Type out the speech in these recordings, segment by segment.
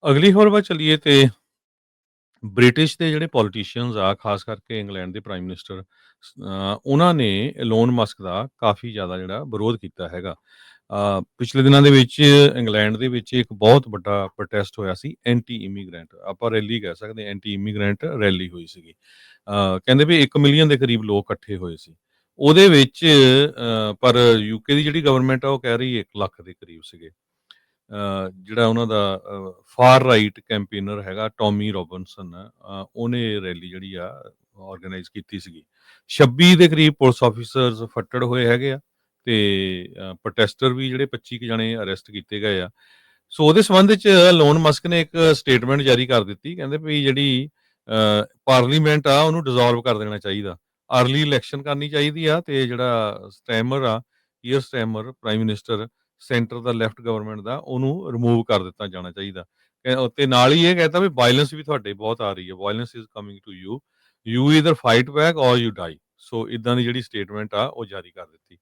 ਅਗਲੀ ਖਬਰ ਵੱਲ ਚੱਲੀਏ ਤੇ ਬ੍ਰਿਟਿਸ਼ ਦੇ ਜਿਹੜੇ ਪੋਲੀਟੀਸ਼ੀਅਨਸ ਆ, ਖਾਸ ਕਰਕੇ ਇੰਗਲੈਂਡ ਦੇ ਪ੍ਰਾਈਮ ਮਿਨਿਸਟਰ ਉਹਨਾਂ ਨੇ ਇਲੋਨ ਮਸਕ ਦਾ ਕਾਫੀ ਜ਼ਿਆਦਾ ਜਿਹੜਾ ਵਿਰੋਧ ਕੀਤਾ ਹੈਗਾ। ਪਿਛਲੇ ਦਿਨਾਂ ਦੇ ਵਿੱਚ ਇੰਗਲੈਂਡ ਦੇ ਵਿੱਚ ਇੱਕ ਬਹੁਤ ਵੱਡਾ ਪ੍ਰੋਟੈਸਟ ਹੋਇਆ ਸੀ, ਐਂਟੀ ਇਮੀਗ੍ਰੈਂਟ, ਆਪਾਂ ਰੈਲੀ ਕਹਿ ਸਕਦੇ, ਐਂਟੀ ਇਮੀਗ੍ਰੈਂਟ ਰੈਲੀ ਹੋਈ ਸੀਗੀ। ਕਹਿੰਦੇ ਵੀ 1 ਮਿਲੀਅਨ ਦੇ ਕਰੀਬ ਲੋਕ ਇਕੱਠੇ ਹੋਏ ਸੀ ਉਹਦੇ ਵਿੱਚ। ਪਰ ਯੂਕੇ ਦੀ ਜਿਹੜੀ ਗਵਰਨਮੈਂਟ ਆ ਉਹ ਕਹਿ ਰਹੀ 1 ਲੱਖ ਦੇ ਕਰੀਬ ਸੀਗੇ। ਜਿਹੜਾ ਉਹਨਾਂ ਦਾ ਫਾਰ ਰਾਈਟ ਕੈਂਪੇਨਰ ਹੈਗਾ ਟੋਮੀ ਰੋਬਿਨਸਨ, ਉਹਨੇ ਰੈਲੀ ਜਿਹੜੀ ਆ ਆਰਗੇਨਾਈਜ਼ ਕੀਤੀ ਸੀਗੀ। 26 ਦੇ ਕਰੀਬ ਪੁਲਿਸ ਆਫੀਸਰਸ ਫੱਟੜ ਹੋਏ ਹੈਗੇ ਆ ਤੇ ਪ੍ਰੋਟੈਸਟਰ ਵੀ ਜਿਹੜੇ 25 ਕੁ ਜਣੇ ਅਰੈਸਟ ਕੀਤੇ ਗਏ ਆ। ਸੋ ਉਹਦੇ ਸੰਬੰਧ ਚ ਲੋਨ ਮਸਕ ਨੇ ਇੱਕ ਸਟੇਟਮੈਂਟ ਜਾਰੀ ਕਰ ਦਿੱਤੀ। ਕਹਿੰਦੇ ਵੀ ਜਿਹੜੀ ਪਾਰਲੀਮੈਂਟ ਆ ਉਹਨੂੰ ਡਿਸੋਲਵ ਕਰ ਦੇਣਾ ਚਾਹੀਦਾ, ਅਰਲੀ ਇਲੈਕਸ਼ਨ ਕਰਨੀ ਚਾਹੀਦੀ ਆ, ਤੇ ਜਿਹੜਾ ਸਟੈਮਰ ਆ, ਈਅਰ ਸਟੈਮਰ ਪ੍ਰਾਈਮ ਮਿਨਿਸਟਰ ਸੈਂਟਰ ਦਾ ਲੈਫਟ ਗਵਰਨਮੈਂਟ ਦਾ, ਉਹਨੂੰ ਰਿਮੂਵ ਕਰ ਦਿੱਤਾ ਜਾਣਾ ਚਾਹੀਦਾ। ਤੇ ਨਾਲ ਹੀ ਇਹ ਕਹਿਤਾ ਵੀ ਵਾਇਲੈਂਸ ਵੀ ਤੁਹਾਡੇ ਬਹੁਤ ਆ ਰਹੀ ਹੈ, violence is coming to you, you either fight back or you die. So ਇਦਾਂ ਦੀ ਜਿਹੜੀ ਸਟੇਟਮੈਂਟ ਆ ਉਹ ਜਾਰੀ ਕਰ ਦਿੱਤੀ।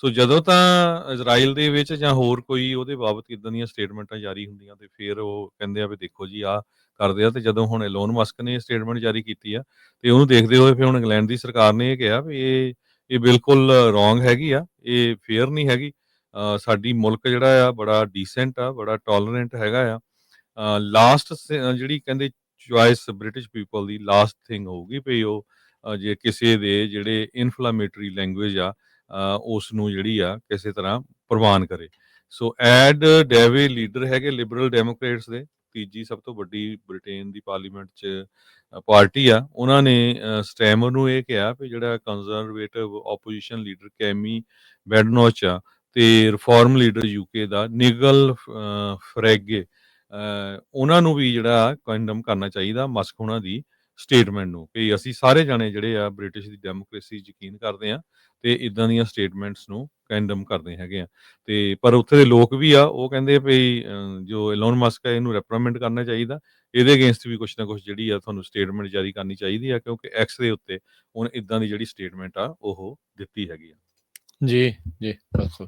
ਸੋ ਜਦੋਂ ਤਾਂ ਇਜ਼ਰਾਈਲ ਦੇ ਵਿੱਚ ਜਾਂ ਹੋਰ ਕੋਈ ਉਹਦੇ ਬਾਬਤ ਇਦਾਂ ਦੀਆਂ ਸਟੇਟਮੈਂਟਾਂ ਜਾਰੀ ਹੁੰਦੀਆਂ ਤੇ ਫਿਰ ਉਹ ਕਹਿੰਦੇ ਆ ਵੀ ਦੇਖੋ ਜੀ ਆਹ ਕਰਦੇ ਆ। ਤੇ ਜਦੋਂ ਹੁਣ ਐਲੋਨ ਮਸਕ ਨੇ ਸਟੇਟਮੈਂਟ ਜਾਰੀ ਕੀਤੀ ਆ ਤੇ ਉਹਨੂੰ ਦੇਖਦੇ ਹੋਏ ਫਿਰ ਹੁਣ ਇੰਗਲੈਂਡ ਦੀ ਸਰਕਾਰ ਨੇ ਇਹ ਕਿਹਾ ਵੀ ਇਹ ਬਿਲਕੁਲ ਰੋਂਗ ਹੈਗੀ ਆ, ਇਹ ਫੇਅਰ ਨਹੀਂ ਹੈਗੀ। ਸਾਡੀ ਮੁਲਕ ਜਿਹੜਾ ਆ ਬੜਾ ਡੀਸੈਂਟ ਆ, ਬੜਾ ਟੋਲਰੈਂਟ ਹੈਗਾ ਆ। ਲਾਸਟ ਜਿਹੜੀ ਕਹਿੰਦੇ ਚੁਆਇਸ ਬ੍ਰਿਟਿਸ਼ ਪੀਪਲ ਦੀ ਲਾਸਟ ਥਿੰਗ ਹੋਊਗੀ ਵੀ ਉਹ ਜੇ ਕਿਸੇ ਦੇ ਜਿਹੜੇ ਇਨਫਲਾਮੇਟਰੀ ਲੈਂਗੁਏਜ ਆ ਉਸ ਨੂੰ ਜਿਹੜੀ ਆ ਕਿਸੇ ਤਰ੍ਹਾਂ ਪ੍ਰਵਾਨ ਕਰੇ। ਸੋ ਐਡ ਡੇਵਿਡ ਲੀਡਰ ਹੈਗੇ ਲਿਬਰਲ ਡੈਮੋਕ੍ਰੇਟਸ ਦੇ, ਤੀਜੀ ਸਭ ਤੋਂ ਵੱਡੀ ਬ੍ਰਿਟੇਨ ਦੀ ਪਾਰਲੀਮੈਂਟ 'ਚ ਪਾਰਟੀ ਆ। ਉਹਨਾਂ ਨੇ ਸਟੈਮਰ ਨੂੰ ਇਹ ਕਿਹਾ ਵੀ ਜਿਹੜਾ ਕੰਜ਼ਰਵੇਟਿਵ ਆਪੋਜੀਸ਼ਨ ਲੀਡਰ ਕੈਮੀ ਬੈਡਨੋਚ ਆ ਤੇ ਰਿਫਾਰਮ ਲੀਡਰ ਯੂਕੇ ਦਾ ਨਿਗਲ ਫਰੈਗੇ, ਉਹਨਾਂ ਨੂੰ ਵੀ ਜਿਹੜਾ ਕੰਡਮ ਕਰਨਾ ਚਾਹੀਦਾ ਮਸਕ ਉਹਨਾਂ ਦੀ ਸਟੇਟਮੈਂਟ ਨੂੰ, ਕਿ ਅਸੀਂ ਸਾਰੇ ਜਾਣੇ ਜਿਹੜੇ ਆ ਬ੍ਰਿਟਿਸ਼ ਦੀ ਡੈਮੋਕ੍ਰੇਸੀ ਯਕੀਨ ਕਰਦੇ ਆ ਤੇ ਇਦਾਂ ਦੀਆਂ ਸਟੇਟਮੈਂਟਸ ਨੂੰ ਕੰਡਮ ਕਰਦੇ ਹੈਗੇ ਆ। ਤੇ ਪਰ ਉੱਥੇ ਦੇ ਲੋਕ ਵੀ ਆ, ਉਹ ਕਹਿੰਦੇ ਵੀ ਜੋ ਐਲੋਨ ਮਸਕ ਹੈ ਇਹਨੂੰ ਰੈਪਰੀਮੈਂਡ ਕਰਨਾ ਚਾਹੀਦਾ, ਇਹਦੇ ਅਗੇਂਸਟ ਵੀ ਕੁਛ ਨਾ ਕੁਛ ਜਿਹੜੀ ਆ ਤੁਹਾਨੂੰ ਸਟੇਟਮੈਂਟ ਜਾਰੀ ਕਰਨੀ ਚਾਹੀਦੀ ਆ, ਕਿਉਂਕਿ ਐਕਸ ਦੇ ਉੱਤੇ ਹੁਣ ਇਦਾਂ ਦੀ ਜਿਹੜੀ ਸਟੇਟਮੈਂਟ ਆ ਉਹ ਦਿੱਤੀ ਹੈਗੀ ਆ। ਜੀ ਜੀ ਬਿਲਕੁਲ।